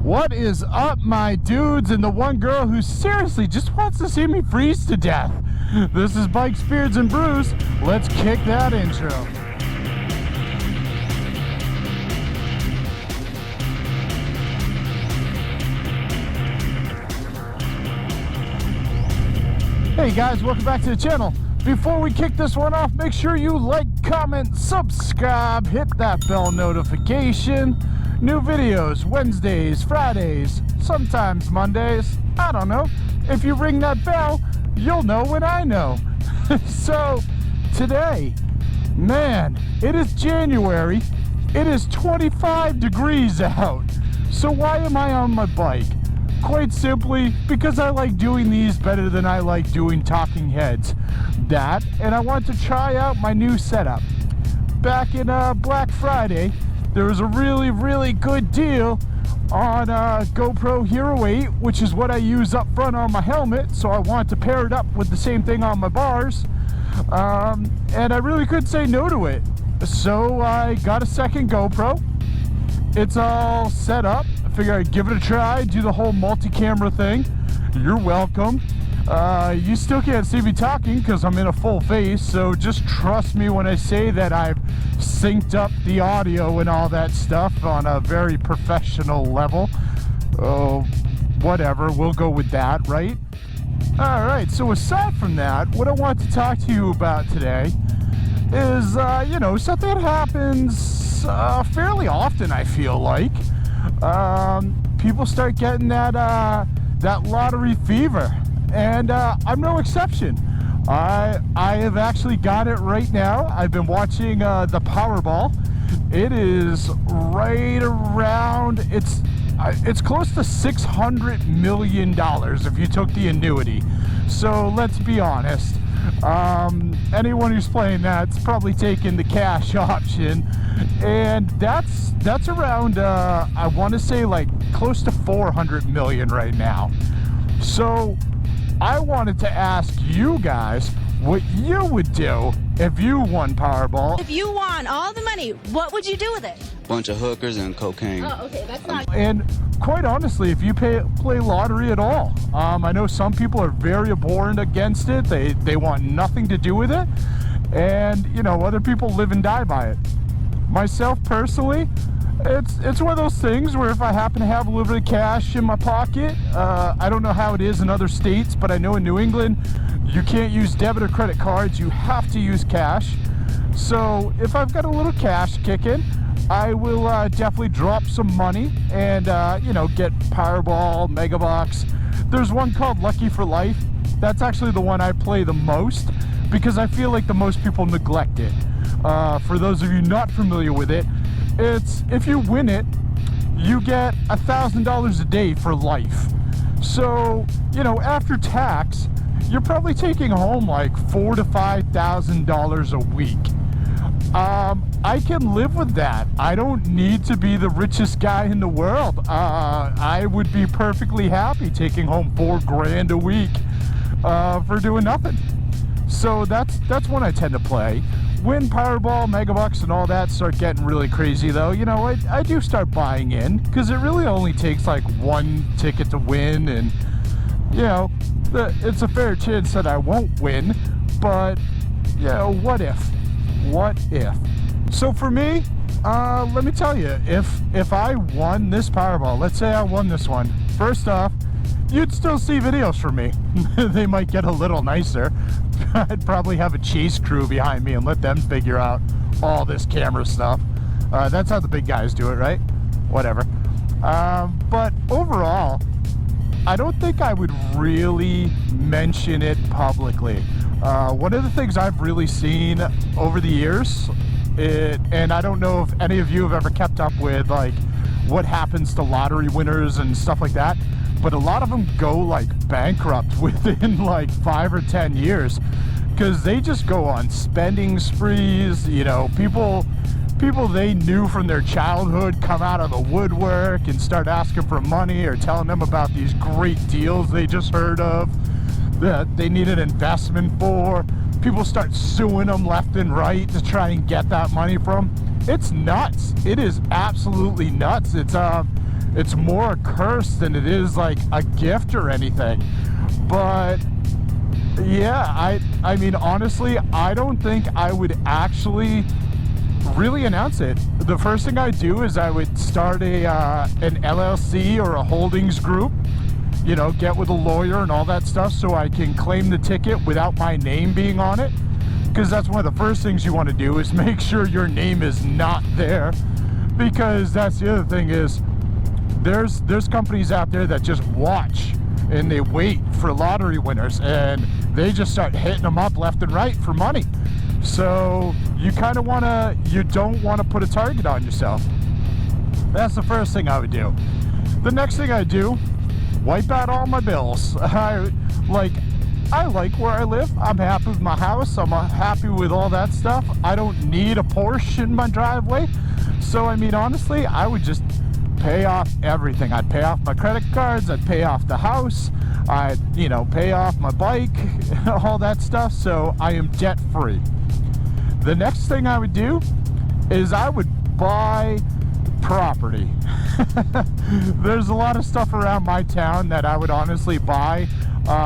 What is up, my dudes, and the one girl who seriously just wants to see me freeze to death? This is Bikes, Beards, and Brews. Let's kick that intro. Hey guys, welcome back to the channel. Before we kick this one off, make sure you like, comment, subscribe, hit that bell notification. New videos Wednesdays, Fridays, sometimes Mondays. I don't know. If you ring that bell, you'll know when I know. So today, man, it is January. It is 25 degrees out. So why am I on my bike? Quite simply because I like doing these better than I like doing talking heads. That, and I want to try out my new setup. Back in Black Friday, there was a really good deal on GoPro Hero 8, which is what I use up front on my helmet, so I want to pair it up with the same thing on my bars. And I really couldn't say no to it. So I got a second GoPro. It's all set up. I figure I'd give it a try, do the whole multi-camera thing. You're welcome. You still can't see me talking because I'm in a full face, so just trust me when I say that I've synced up the audio and all that stuff on a very professional level. Oh, whatever, we'll go with that, right? Alright, so aside from that, what I want to talk to you about today is, you know, something that happens fairly often, I feel like. People start getting that lottery fever. And I'm no exception. I have actually got it right now. I've been watching the Powerball. It is right around, it's close to $600 million if you took the annuity. So let's be honest. Anyone who's playing that's probably taking the cash option. And that's around, I want to say like close to 400 million right now. So I wanted to ask you guys what you would do if you won Powerball. If you won all the money, what would you do with it? Bunch of hookers and cocaine. Oh, okay, that's not. And quite honestly, if you play lottery at all, I know some people are very abhorrent against it. They want nothing to do with it. And, you know, other people live and die by it. Myself personally, it's one of those things where if I happen to have a little bit of cash in my pocket, I don't know how it is in other states, but I know in New England, you can't use debit or credit cards. You have to use cash. So if I've got a little cash kicking, I will definitely drop some money and, you know, get Powerball, Megabox. There's one called Lucky for Life. That's actually the one I play the most because I feel like the most people neglect it. For those of you not familiar with it, it's if you win it, you get $1,000 a day for life. So, you know, after tax, you're probably taking home like $4,000 to $5,000 a week. I can live with that. I don't need to be the richest guy in the world. I would be perfectly happy taking home $4 grand a week for doing nothing. So that's when I tend to play. When Powerball, Megabucks, and all that start getting really crazy, though, you know, I do start buying in because it really only takes like one ticket to win, and you know, it's a fair chance that I won't win. But you know, what if? What if? So for me, let me tell you, if I won this Powerball, let's say I won this one. First off, you'd still see videos from me. They might get a little nicer. I'd probably have a chase crew behind me and let them figure out all this camera stuff. That's how the big guys do it, right? Whatever. But overall, I don't think I would really mention it publicly. One of the things I've really seen over the years, and I don't know if any of you have ever kept up with like what happens to lottery winners and stuff like that, but a lot of them go like bankrupt within like 5 or 10 years because they just go on spending sprees. You know, people they knew from their childhood come out of the woodwork and start asking for money or telling them about these great deals they just heard of that they need an investment for. People start suing them left and right to try and get that money from. It's nuts. It is absolutely nuts. It's it's more a curse than it is like a gift or anything. But yeah, I mean, honestly, I don't think I would actually really announce it. The first thing I do is I would start an LLC or a holdings group, you know, get with a lawyer and all that stuff so I can claim the ticket without my name being on it. Because that's one of the first things you want to do, is make sure your name is not there. Because that's the other thing, is there's companies out there that just watch and they wait for lottery winners and they just start hitting them up left and right for money. So you kind of don't want to put a target on yourself. That's the first thing I would do. The next thing I do, wipe out all my bills. I like where I live. I'm happy with my house. I'm happy with all that stuff. I don't need a Porsche in my driveway. So I mean, honestly, I would just pay off everything. I'd pay off my credit cards. I'd pay off the house. I'd, you know, pay off my bike, all that stuff. So I am debt free. The next thing I would do is I would buy property. There's a lot of stuff around my town that I would honestly buy,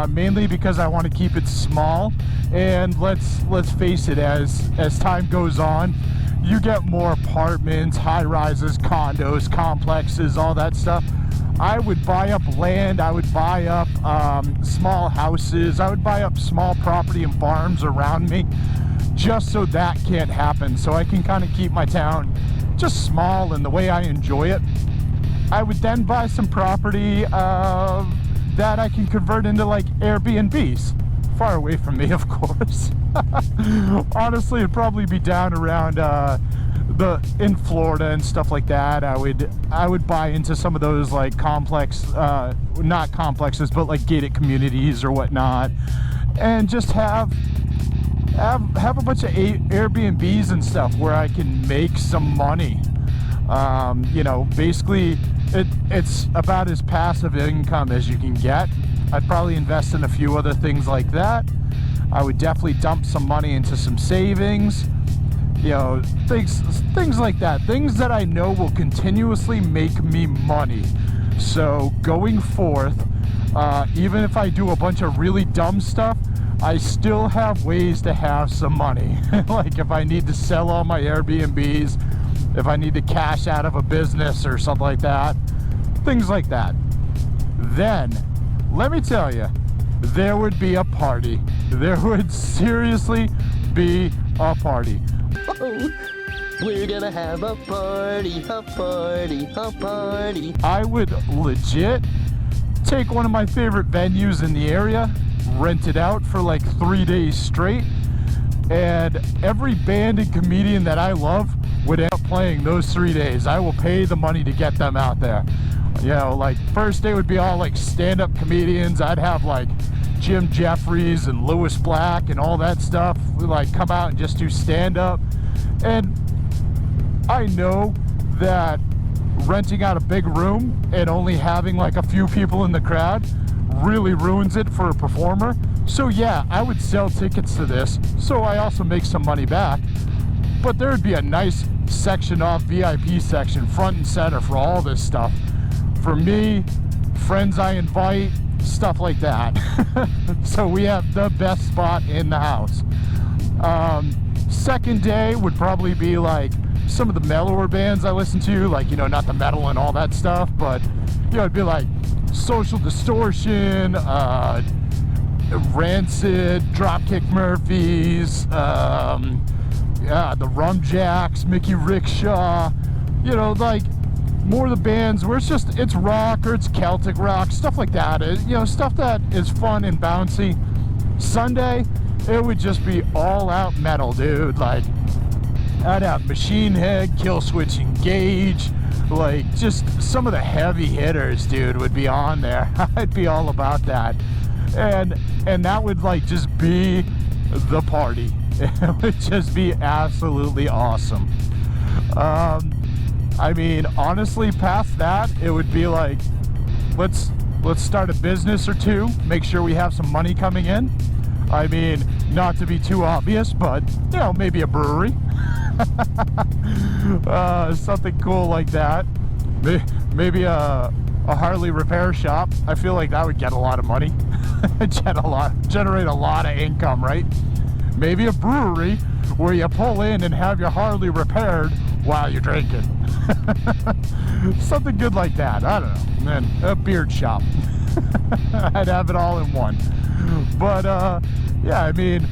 mainly because I want to keep it small. And let's face it, as time goes on, you get more apartments, high rises, condos, complexes, all that stuff. I would buy up land. I would buy up small houses. I would buy up small property and farms around me, just so that can't happen, so I can kind of keep my town just small and the way I enjoy it. I would then buy some property that I can convert into like Airbnbs, far away from me, of course. Honestly, it'd probably be down around in Florida and stuff like that. I would buy into some of those like not complexes, but like gated communities or whatnot, and just have a bunch of Airbnbs and stuff where I can make some money. You know, basically it's about as passive income as you can get. I'd probably invest in a few other things like that. I would definitely dump some money into some savings, you know, things like that, things that I know will continuously make me money. So going forth, even if I do a bunch of really dumb stuff, I still have ways to have some money. Like if I need to sell all my Airbnbs, if I need to cash out of a business or something like that, things like that. Then, let me tell you, there would be a party. There would seriously be a party. Oh, we're gonna have a party, a party, a party. I would legit take one of my favorite venues in the area, rent it out for like 3 days straight, and every band and comedian that I love would end up playing those 3 days. I will pay the money to get them out there. You know, like first day would be all like stand-up comedians. I'd have like Jim Jeffries and Lewis Black and all that stuff like come out and just do stand-up. And I know that renting out a big room and only having like a few people in the crowd really ruins it for a performer. So yeah, I would sell tickets to this, so I also make some money back. But there would be a nice section off, VIP section, front and center for all this stuff. For me, friends I invite, stuff like that. So we have the best spot in the house. Second day would probably be like some of the mellower bands I listen to, like, you know, not the metal and all that stuff, but, you know, it'd be like Social Distortion, Rancid, Dropkick Murphys, yeah, the Rum Jacks, Mickey Rickshaw, you know, like more of the bands where it's rock or it's Celtic rock, stuff like that. You know, stuff that is fun and bouncy. Sunday, it would just be all out metal, dude. Like, I'd have Machine Head, Killswitch Engage, like just some of the heavy hitters, dude, would be on there. I'd be all about that. And that would like just be the party. It would just be absolutely awesome. I mean, honestly, past that, it would be like, let's start a business or two, make sure we have some money coming in. I mean, not to be too obvious, but, you know, maybe a brewery. Something cool like that. Maybe a Harley repair shop. I feel like that would get a lot of money. Generate a lot of income, right? Maybe a brewery where you pull in and have your Harley repaired while you're drinking. Something good like that. I don't know. And then a beard shop. I'd have it all in one. But yeah, I mean,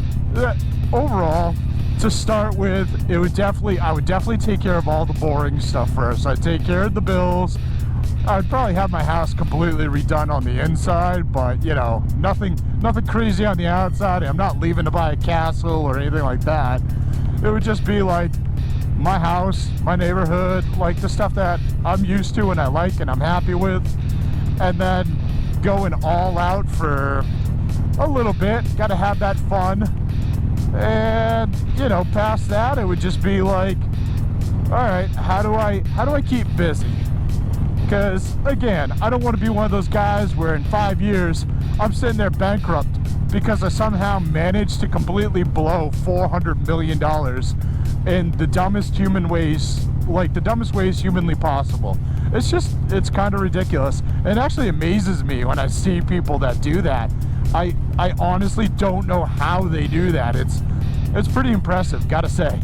overall, to start with, I would definitely take care of all the boring stuff first. I'd take care of the bills. I'd probably have my house completely redone on the inside, but you know, nothing crazy on the outside. I'm not leaving to buy a castle or anything like that. It would just be like my house, my neighborhood, like the stuff that I'm used to and I like and I'm happy with, and then going all out for a little bit. Got to have that fun. And you know, past that, it would just be like, all right, how do I keep busy? Because again, I don't want to be one of those guys where in 5 years I'm sitting there bankrupt because I somehow managed to completely blow $400 million in the dumbest human ways, like the dumbest ways humanly possible. It's kind of ridiculous. It actually amazes me when I see people that do that. I honestly don't know how they do that. It's pretty impressive, gotta say.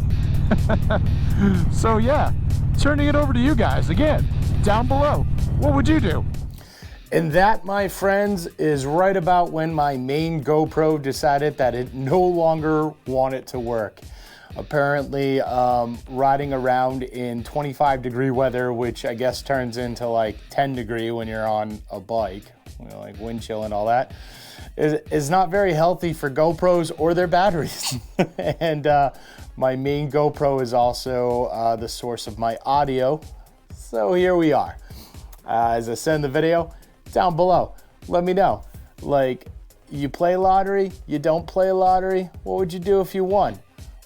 So yeah, turning it over to you guys again, down below. What would you do? And that, my friends, is right about when my main GoPro decided that it no longer wanted to work. Apparently, riding around in 25-degree weather, which I guess turns into like 10-degree when you're on a bike, you know, like wind chill and all that, is not very healthy for GoPros or their batteries. And my main GoPro is also the source of my audio. So here we are. As I said in the video, down below, let me know. Like, you play lottery, you don't play lottery, what would you do if you won?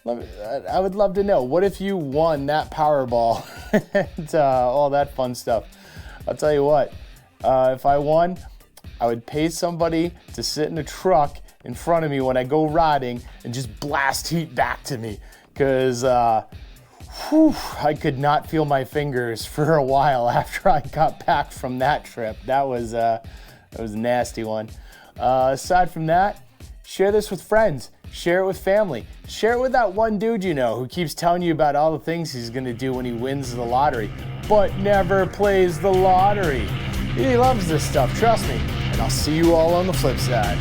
I would love to know. What if you won that Powerball and all that fun stuff? I'll tell you what, if I won, I would pay somebody to sit in a truck in front of me when I go riding and just blast heat back to me. Because I could not feel my fingers for a while after I got back from that trip. That was a nasty one. Aside from that, share this with friends. Share it with family. Share it with that one dude you know who keeps telling you about all the things he's going to do when he wins the lottery, but never plays the lottery. He loves this stuff, trust me. And I'll see you all on the flip side.